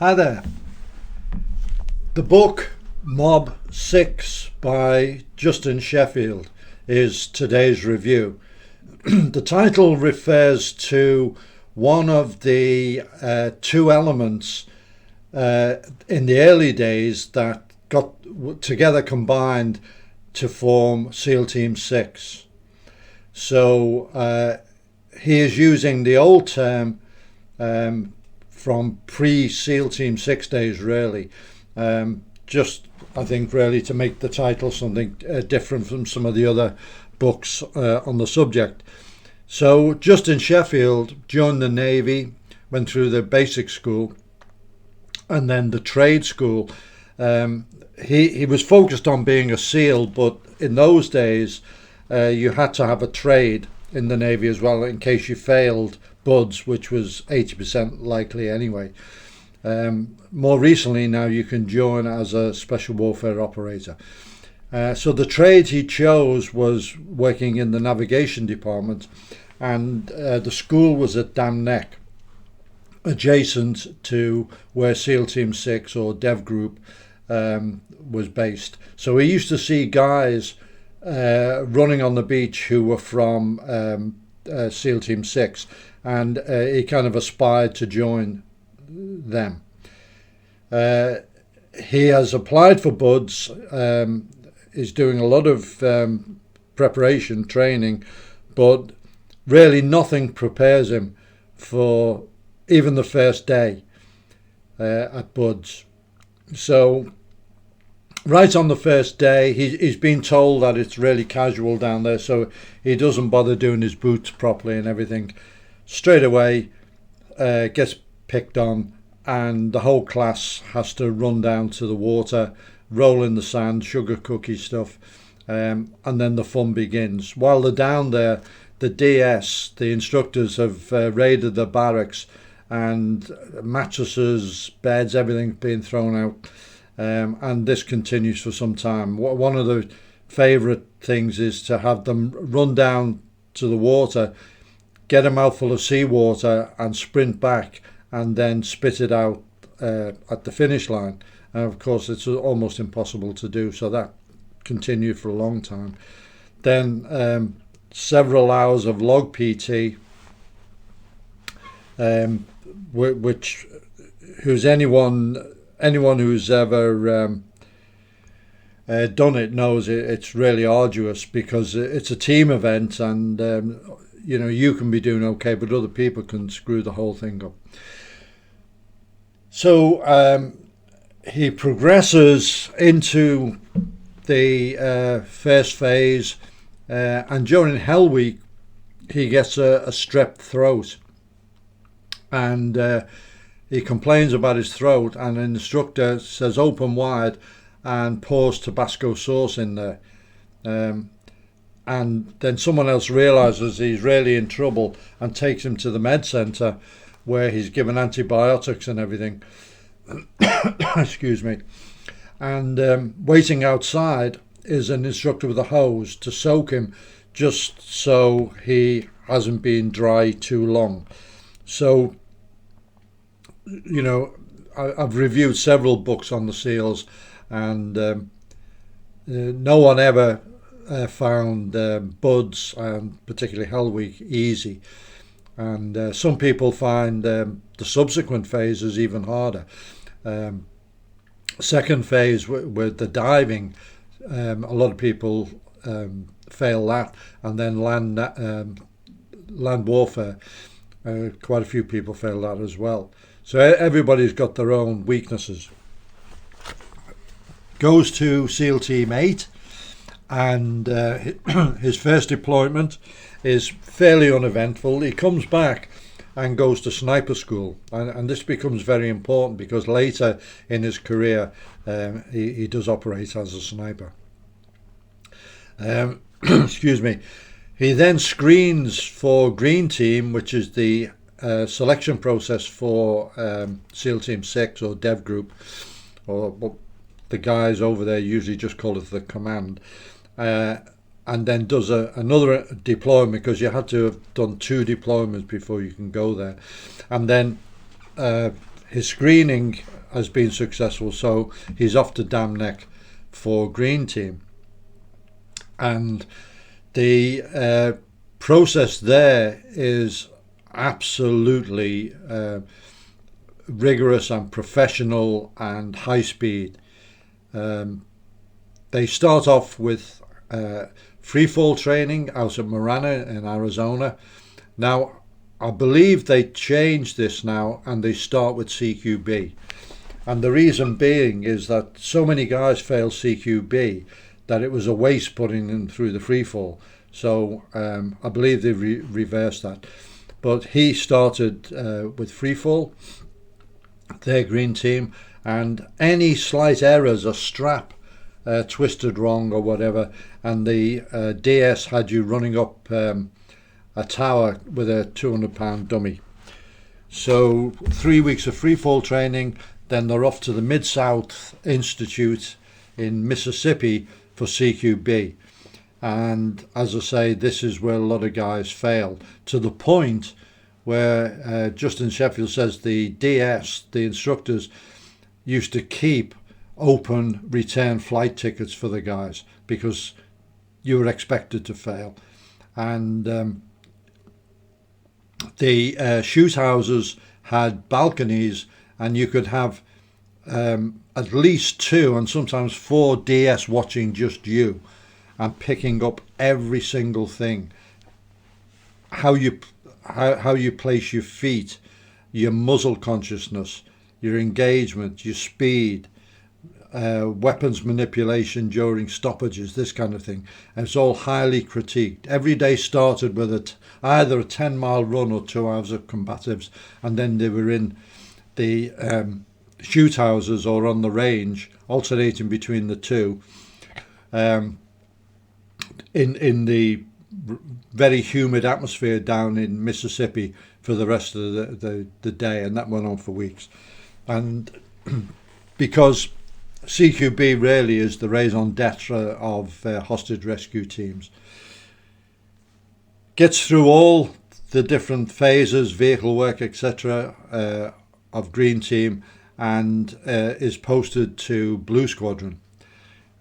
Hi there. The book Mob 6 by Justin Sheffield is today's review. The title refers to one of the two elements in the early days that got together combined to form SEAL Team 6. So he is using the old term from pre-SEAL Team 6 days, really. Just, I think, really to make the title something different from some of the other books on the subject. So Justin Sheffield joined the Navy, went through the basic school and then the trade school. He was focused on being a SEAL, but in those days you had to have a trade in the Navy as well in case you failed BUDS, which was 80% likely anyway. More recently now you can join as a special warfare operator. So the trade he chose was working in the navigation department, and the school was at Dam Neck, adjacent to where SEAL Team 6 or Dev Group was based. So he used to see guys running on the beach who were from SEAL Team 6, and he kind of aspired to join them. He has applied for BUDS, is doing a lot of preparation, training, but really nothing prepares him for even the first day at BUDS. So right on the first day, he's been told that it's really casual down there, so he doesn't bother doing his boots properly and everything. Straight away gets picked on, and the whole class has to run down to the water, roll in the sand, sugar cookie stuff, and then the fun begins. While they're down there, the DS, the instructors, have raided the barracks, and mattresses, beds, everything being thrown out. And this continues for some time. One of the favourite things is to have them run down to the water, get a mouthful of seawater and sprint back and then spit it out at the finish line. And of course it's almost impossible to do, so that continued for a long time. Then several hours of log PT, which anyone who's ever done it knows it's really arduous, because it's a team event, and you can be doing okay, but other people can screw the whole thing up. So he progresses into the first phase, and during Hell Week he gets a strep throat, and he complains about his throat, and an instructor says open wide and pours Tabasco sauce in there. And then someone else realises he's really in trouble and takes him to the med centre, where he's given antibiotics and everything. Excuse me. And waiting outside is an instructor with a hose to soak him, just so he hasn't been dry too long. So, I've reviewed several books on the SEALs, and no one ever found BUDS, and particularly Hell Week, easy. And some people find the subsequent phases even harder. Second phase with the diving, a lot of people fail that, and then land warfare, quite a few people fail that as well. So everybody's got their own weaknesses. Goes to SEAL Team 8, and his first deployment is fairly uneventful. He comes back and goes to sniper school, and this becomes very important, because later in his career he does operate as a sniper. Excuse me. He then screens for Green Team, which is the selection process for SEAL Team 6 or Dev Group, or what the guys over there usually just call it the command, and then does another deployment, because you had to have done 2 deployments before you can go there. And then his screening has been successful, so he's off to Dam Neck for Green Team. And the process there is absolutely rigorous and professional and high speed. They start off with free fall training out at Marana in Arizona. Now, I believe they changed this now and they start with CQB. And the reason being is that so many guys fail CQB that it was a waste putting them through the free fall. So I believe they reversed that. But he started with free fall, their Green Team, and any slight errors, a strap twisted wrong or whatever, and the DS had you running up a tower with a 200-pound dummy. So 3 weeks of free fall training, then they're off to the Mid-South Institute in Mississippi for CQB. And as I say, this is where a lot of guys fail, to the point where Justin Sheffield says the DS, the instructors, used to keep open return flight tickets for the guys because you were expected to fail. And the shoot houses had balconies, and you could have at least 2 and sometimes 4 DS watching just you and picking up every single thing. How you place your feet, your muzzle consciousness, your engagement, your speed, weapons manipulation during stoppages, this kind of thing. And it's all highly critiqued. Every day started with either a 10-mile run or 2 hours of combatives, and then they were in the shoot houses or on the range, alternating between the two, in the very humid atmosphere down in Mississippi for the rest of the day, and that went on for weeks. And because CQB really is the raison d'etre of hostage rescue teams, gets through all the different phases, vehicle work, etc., of Green Team, and is posted to Blue Squadron,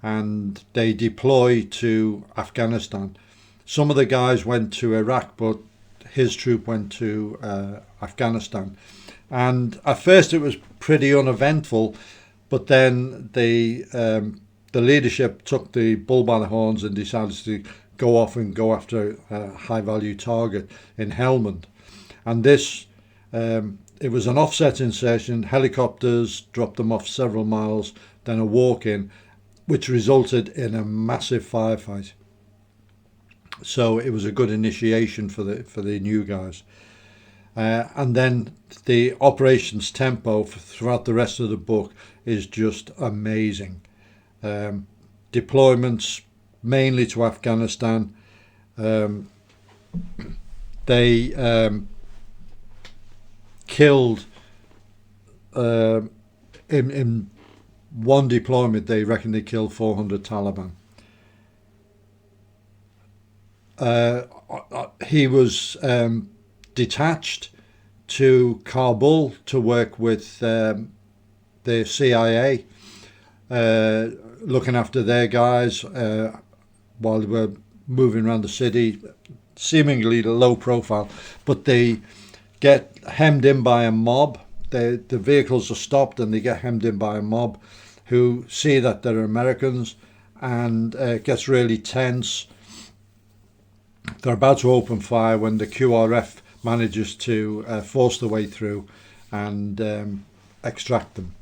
and they deploy to Afghanistan. Some of the guys went to Iraq, but his troop went to Afghanistan. And at first it was pretty uneventful, but then the leadership took the bull by the horns and decided to go off and go after a high-value target in Helmand. And this, it was an offset insertion. Helicopters dropped them off several miles, then a walk-in, which resulted in a massive firefight. So it was a good initiation for the new guys. And then the operations tempo throughout the rest of the book is just amazing. Deployments mainly to Afghanistan. They killed in one deployment, they reckon they killed 400 Taliban. He was detached to Kabul to work with the CIA, looking after their guys while they were moving around the city, seemingly low profile, but they get hemmed in by a mob. The vehicles are stopped and they get hemmed in by a mob who see that they're Americans, and it gets really tense. They're about to open fire when the QRF manages to force their way through and extract them.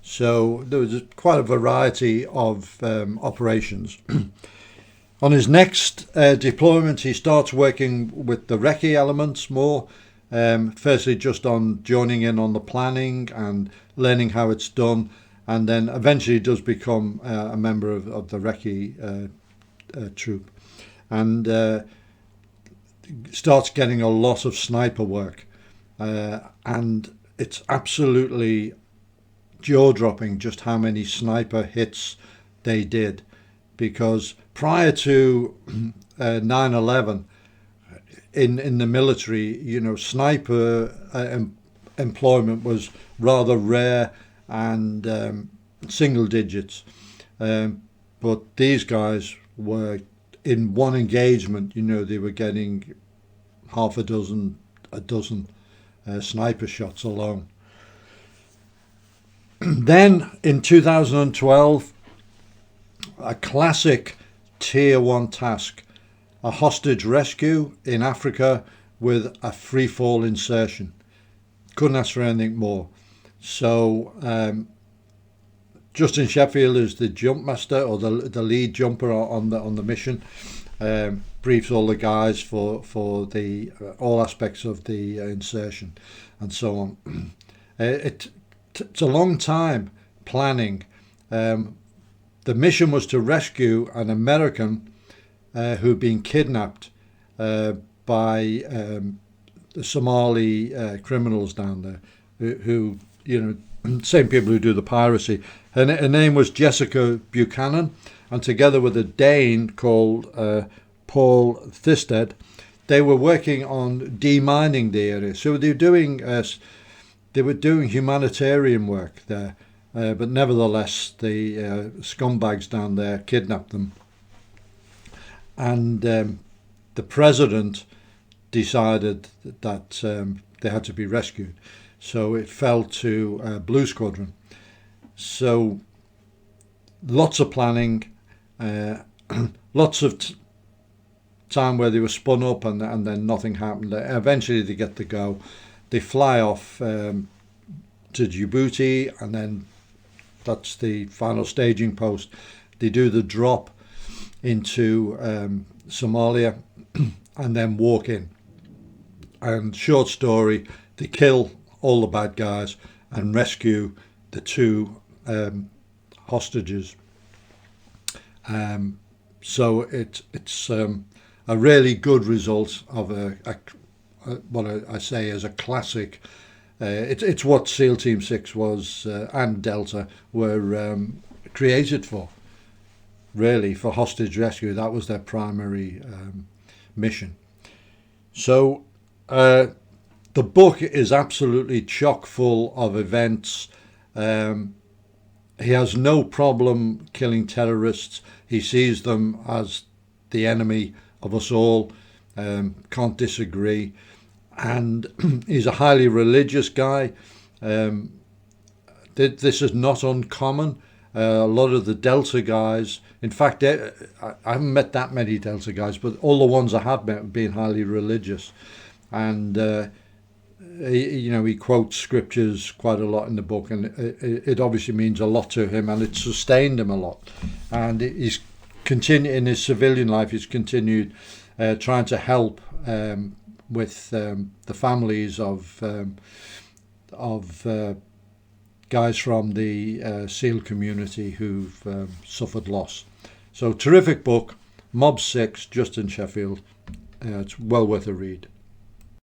So there was quite a variety of operations. On his next deployment, he starts working with the recce elements more. Firstly, just on joining in on the planning and learning how it's done, and then eventually does become a member of the recce troop, and starts getting a lot of sniper work, and it's absolutely jaw-dropping just how many sniper hits they did, because prior to 9/11 in the military, sniper employment was rather rare and single digits. But these guys were, in one engagement, they were getting half a dozen sniper shots alone. Then in 2012, a classic tier 1 task, a hostage rescue in Africa with a free fall insertion. Couldn't ask for anything more. So Justin Sheffield is the jump master, or the lead jumper on the mission. Briefs all the guys for the all aspects of the insertion and so on. It's a long time planning. The mission was to rescue an American who'd been kidnapped by the Somali criminals down there, who same people who do the piracy. Her name was Jessica Buchanan, and together with a Dane called Paul Thisted, they were working on demining the area. So they were doing humanitarian work there, but nevertheless the scumbags down there kidnapped them, and the president decided that they had to be rescued. So it fell to Blue Squadron. So lots of planning, lots of time where they were spun up and then nothing happened. Eventually they get to go. They fly off to Djibouti, and then that's the final staging post. They do the drop into Somalia and then walk in. And short story, they kill all the bad guys and rescue the 2 hostages. So it's a really good result of what I say is a classic. It's what SEAL Team 6 was and Delta were created for, really, for hostage rescue. That was their primary mission. So the book is absolutely chock full of events. He has no problem killing terrorists. He sees them as the enemy of us all. Can't disagree. And he's a highly religious guy. This is not uncommon. A lot of the Delta guys, in fact, I haven't met that many Delta guys, but all the ones I have met have been highly religious. And he quotes scriptures quite a lot in the book, and it obviously means a lot to him, and it sustained him a lot. And he's continued in his civilian life. He's continued trying to help with the families of guys from the SEAL community who've suffered loss. So terrific book, Mob 6, Justin Sheffield. It's well worth a read.